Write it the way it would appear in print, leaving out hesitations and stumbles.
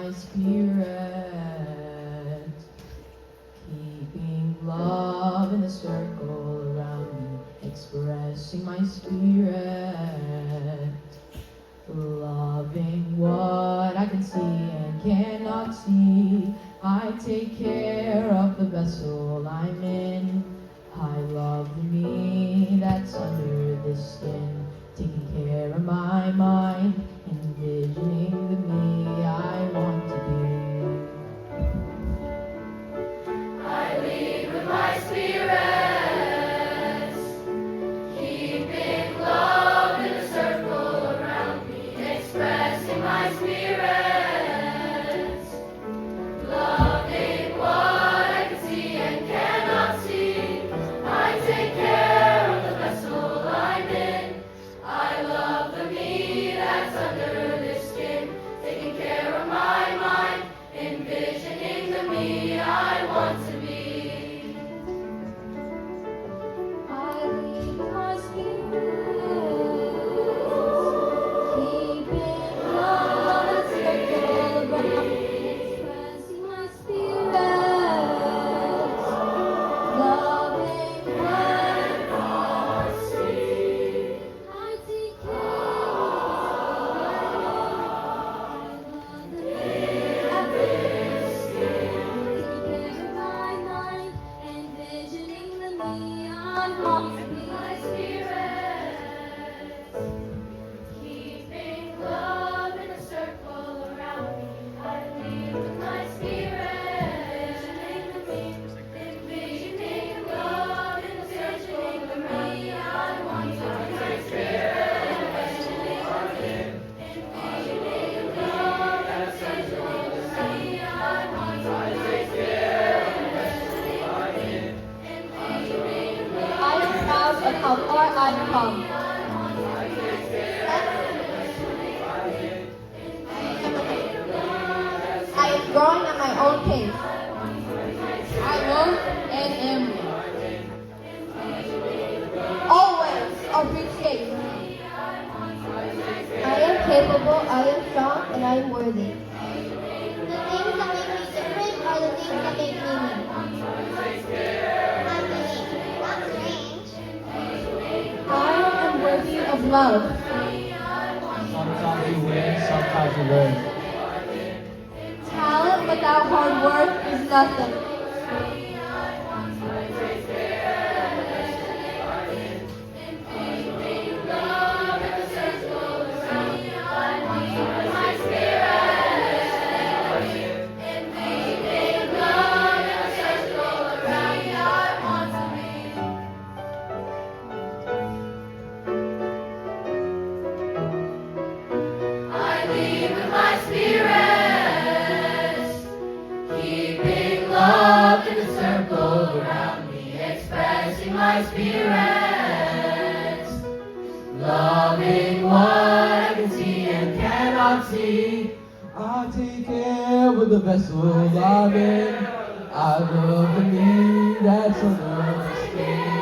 my spirit, keeping love in the circle around me, expressing my spirit, loving what I can see and cannot see. I take care of the vessel I'm in. I love the me that's under the skin, taking care of my mind, envisioning the me I want to be. I lead with my spirits, keeping love in a circle around me, expressing my spirits, loving what I can see and cannot see. I take care of the vessel I'm in. I love the me that's under this skin, taking care of my mind, envisioning the me I want to be. I lead my spirits, keeping love in a circle around me, expressing my spirits, loving what I see. I take care of the taking care of my mind, envisioning the me I want to be. My spirits, keeping love in a circle around me. I lead with my spirit, envisioning love in a circle around me. I want to be my spirit, envisioning love in a circle around me. I want to be my spirit, envisioning love. I am proud of how far I've come. I am growing at my own pace. I love and am always appreciate. I am capable, I am strong, and I am worthy. The things that make me different are the things that make me me. I'm unique, not strange. I am worthy of love. Sometimes you win, sometimes you learn. Talent without hard work is nothing. I lead with my spirits, keeping love in a circle around me, expressing my spirits, loving what I can see and cannot see. I take care of the vessel I'm in. I love the me that's under the skin.